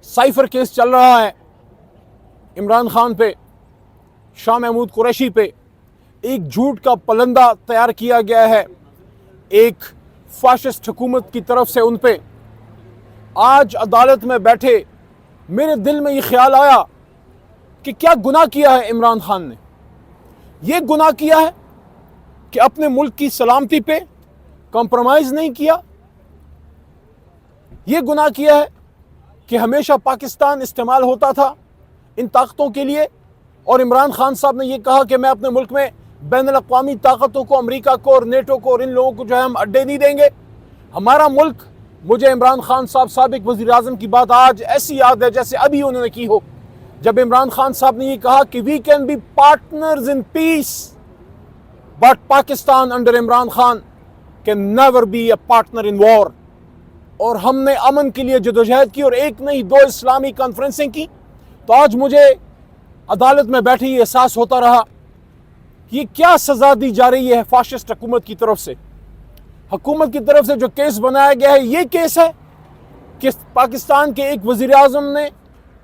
Cipher case चल रहा है इमरान खान पे, शाह महमूद कुरैशी पे। एक झूठ का पलंदा तैयार किया गया है एक फाशिस्ट हुकूमत की तरफ से उन पे। आज अदालत में बैठे मेरे दिल में ये ख्याल आया कि क्या गुनाह किया है इमरान खान ने। ये गुनाह किया है कि अपने मुल्क की सलामती पे कॉम्प्रोमाइज़ नहीं किया। ये गुनाह किया है कि हमेशा पाकिस्तान इस्तेमाल होता था इन ताकतों के लिए, और इमरान खान साहब ने ये कहा कि मैं अपने मुल्क में बैनुल अक़वामी ताकतों को, अमेरिका को और नेटो को और इन लोगों को जो है हम अड्डे नहीं देंगे। हमारा मुल्क, मुझे इमरान खान साहब साबिक वज़ीर आज़म की बात आज ऐसी याद है जैसे अभी उन्होंने की हो, जब इमरान खान साहब ने ये कहा कि we can be partners in peace but Pakistan under Imran Khan can never be a partner in war. और हमने अमन के लिए जदोजहद की और एक नहीं दो इस्लामी कॉन्फ्रेंसें की। तो आज मुझे अदालत में बैठे ये एहसास होता रहा कि ये क्या सज़ा दी जा रही है फाशिस्ट हुकूमत की तरफ से। हुकूमत की तरफ से जो केस बनाया गया है, ये केस है कि पाकिस्तान के एक वज़ीर आज़म ने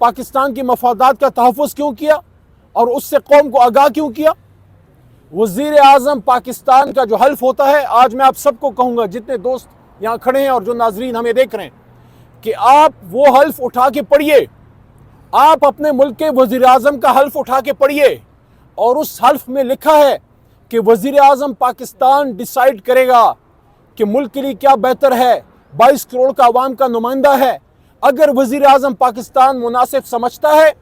पाकिस्तान के मफादात का तहफ़्फ़ुज़ क्यों किया और उससे कौम को आगाह क्यों किया। वज़ीर आज़म पाकिस्तान का जो हल्फ होता है, आज मैं आप सबको कहूँगा, जितने दोस्त यहाँ खड़े हैं और जो नाजरीन हमें देख रहे हैं, कि आप वो हल्फ उठा के पढ़िए। आप अपने मुल्क के वज़ीर आज़म का हल्फ उठा के पढ़िए, और उस हल्फ में लिखा है कि वज़ीर आज़म पाकिस्तान डिसाइड करेगा कि मुल्क के लिए क्या बेहतर है। 22 करोड़ का अवाम का नुमाइंदा है। अगर वज़ीर आज़म पाकिस्तान मुनासिब समझता है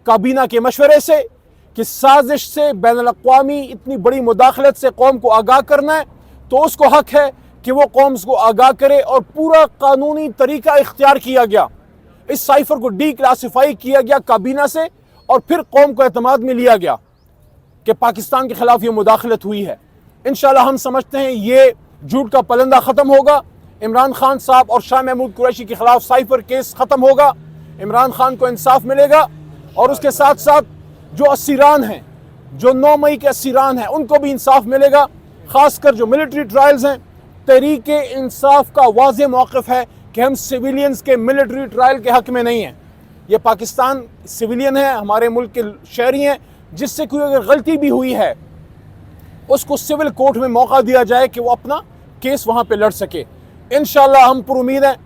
काबीना के मशवरे से कि साजिश से बैनुल अक़वामी इतनी बड़ी मुदाखलत से कौम को आगाह करना है, तो उसको हक है कि वो कौम को आगाह करे। और पूरा कानूनी तरीका इख्तियार किया गया, इस साइफर को डी क्लासीफाई किया गया काबीना से, और फिर कौम को एतमाद में लिया गया कि पाकिस्तान के खिलाफ ये मुदाखलत हुई है। इंशाल्लाह हम समझते हैं ये झूठ का पलंदा ख़त्म होगा। इमरान खान साहब और शाह महमूद कुरैशी के खिलाफ साइफर केस ख़त्म होगा। इमरान खान को इंसाफ मिलेगा, और उसके साथ साथ जो असीरान हैं, जो 9 मई के असीरान हैं, उनको भी इंसाफ मिलेगा। ख़ासकर जो मिलिट्री ट्रायल्स हैं, तहरीक इंसाफ का वाज़ेह मौक़िफ़ है कि हम सिविलियंस के मिलिट्री ट्रायल के हक़ में नहीं हैं। ये पाकिस्तान सिविलियन है, हमारे मुल्क के शहरी हैं, जिससे कोई अगर गलती भी हुई है उसको सिविल कोर्ट में मौका दिया जाए कि वो अपना केस वहाँ पे लड़ सके। इंशाल्लाह हम पर उम्मीद हैं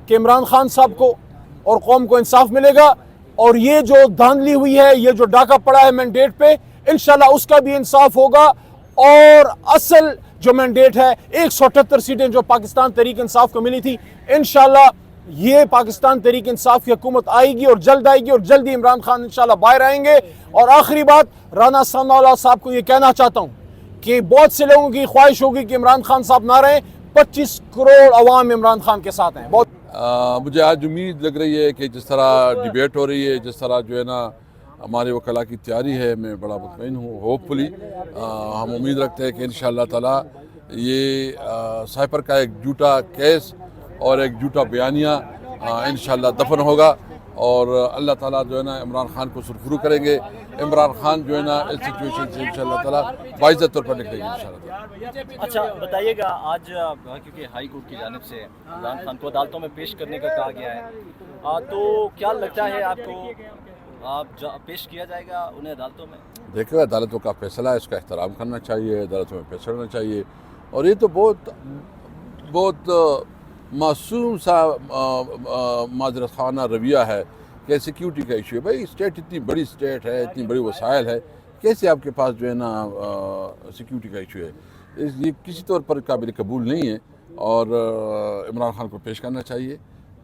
कि इमरान खान साहब को और कौम को इंसाफ मिलेगा, और ये जो धांधली हुई है, ये जो डाका पड़ा है मैंडेट पे, इंशाल्लाह उसका भी इंसाफ होगा। और असल जो मैंडेट है 178 सीटें जो पाकिस्तान तहरीक इंसाफ को मिली थी, इंशाल्लाह ये पाकिस्तान तहरीक इंसाफ की हुकूमत आएगी और जल्द आएगी, और जल्दी इमरान खान इंशाल्लाह बाहर आएंगे। और आखिरी बात, राना सनाउल्लाह साहब को ये कहना चाहता हूँ कि बहुत से लोगों की ख्वाहिश होगी कि इमरान खान साहब ना रहें। 25 करोड़ अवाम इमरान खान के साथ हैं। मुझे आज उम्मीद लग रही है कि जिस तरह डिबेट हो रही है, जिस तरह जो है ना हमारे वकला की तैयारी है, मैं बड़ा मुतमईन हूँ। होपफुली हम उम्मीद रखते हैं कि इंशाअल्लाह ताला ये साइफर का एक झूठा केस और एक झूठा बयानिया इंशाअल्लाह दफन होगा, और अल्लाह ताला जो है ना इमरान खान को सुरखरू करेंगे। इमरान खान जो है ना इस सिचुएशन से इंशाअल्लाह ताला बाइज़्ज़त तौर पर निकलेंगे इंशाअल्लाह। अच्छा बताइएगा, आज क्योंकि हाई कोर्ट की जानिब से इमरान खान को अदालतों में पेश करने का कहा गया है, तो क्या लगता है आपको, आप पेश किया जाएगा उन्हें अदालतों में? देखिए, अदालतों का फैसला है, इसका एहतराम करना चाहिए, अदालतों में पेश करना चाहिए। और ये तो बहुत मासूम सा माजरत खाना रवैया है कि सिक्योरिटी का इशू है। भाई स्टेट इतनी बड़ी स्टेट है, इतनी बड़ी वसाइल है, कैसे आपके पास जो है ना सिक्योरिटी का इशू है। ये किसी तौर पर काबिल कबूल नहीं है, और इमरान खान को पेश करना चाहिए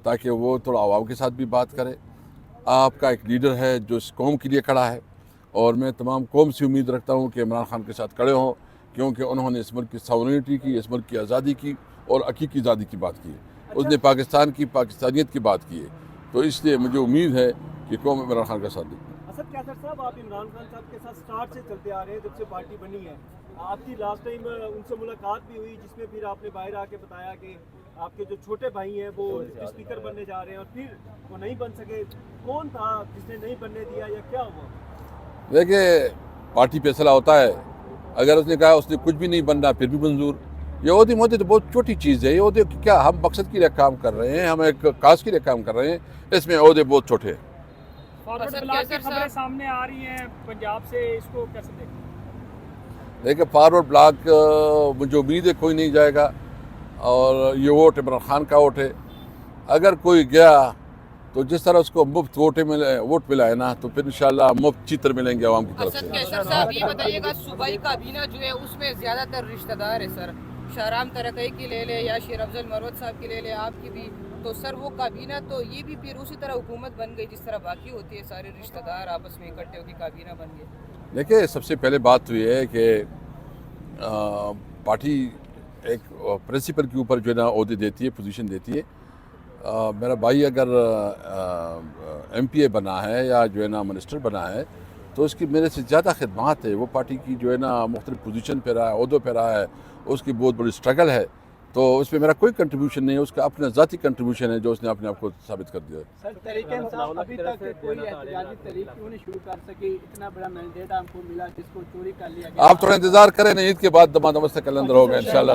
ताकि वो थोड़ा आवाम के साथ भी बात करे। आपका एक लीडर है जो इस कौम के लिए खड़ा है, और मैं तमाम कौम से उम्मीद रखता हूँ कि इमरान खान के साथ खड़े हों, क्योंकि उन्होंने इस मुल्क की सॉवरेनिटी की, इस मुल्क की आज़ादी की और हकीकी आज़ादी की बात की है। उसने पाकिस्तान की पाकिस्तानियत की बात की है। तो इसलिए मुझे उम्मीद है कि कौम इमरान खान का साथ दी। असद कैसर साहब, आप इमरान खान साहब के साथ स्टार्ट से चलते आ रहे हैं, जब से पार्टी बनी है। आपकी लास्ट टाइम उनसे मुलाकात भी हुई, जिसमें फिर आपने बाहर आके बताया कि आपके जो छोटे भाई हैं वो स्पीकर बनने जा रहे हैं, और फिर वो नहीं बन सके। कौन था जिसने नहीं बनने दिया, या क्या हुआ? देखिए, पार्टी फैसला होता है। अगर उसने कहा उसने कुछ भी नहीं बनना, फिर भी मंजूर। یہ عہدے مہدے تو بہت چھوٹی چیز ہے. یہ عہدے کیا ہم مقصد کے لیے کام کر رہے ہیں, ہم ایک کاز کے لیے کام کر رہے ہیں, اس میں عہدے بہت چھوٹے ہیں. فارورڈ بلاک کی خبریں سامنے آ رہی ہیں پنجاب سے, اس کو کیسے دیکھیں؟ دیکھیں فارورڈ بلاک مجھے امید ہے کوئی نہیں جائے گا, اور یہ ووٹ عمران خان کا ووٹ ہے. اگر کوئی گیا تو جس طرح اس کو مفت ووٹ ملا ہے نا, تو پھر انشاءاللہ مفت چتر ملیں گے عوام کی طرف سے. اسد کیسر صاحب یہ بتائیے گا, صوبائی کابینہ جو ہے اس میں زیادہ تر رشتہ دار ہے سر, شاہرام ترقی کی لے لے یا شیر افضل مروت صاحب کی لے لے, آپ کی بھی, تو سر وہ کابینہ تو یہ بھی پھر اسی طرح حکومت بن گئی جس طرح باقی ہوتی ہے, سارے رشتہ دار آپس میں اکٹھے ہو کے کابینہ بن گئے. دیکھیں سب سے پہلے بات تو یہ ہے کہ پارٹی ایک پرنسپل کے اوپر جو ہے نا عہدے دیتی ہے, پوزیشن دیتی ہے. میرا بھائی اگر ایم پی اے بنا ہے یا جو ہے نا منسٹر بنا ہے, تو اس کی میرے سے زیادہ خدمات ہے. وہ پارٹی کی جو ہے نا مختلف پوزیشن پہ رہا ہے, عہدوں پہ رہا ہے, اس کی بہت بڑی اسٹرگل ہے. تو اس میں میرا کوئی کنٹریبیوشن نہیں ہے, اس کا اپنا ذاتی کنٹریبیوشن ہے جو اس نے اپنے آپ کو ثابت کر دیا. سر تحریک انصاف ابھی تک کوئی احتجاجی تحریک کیوں نہیں شروع کر سکی؟ اتنا بڑا مینڈیٹ آپ کو ملا جس کو چوری کر لیا گیا. آپ تھوڑا انتظار کریں نا, عید کے بعد دمادم سے کلندر ہوگا انشاءاللہ.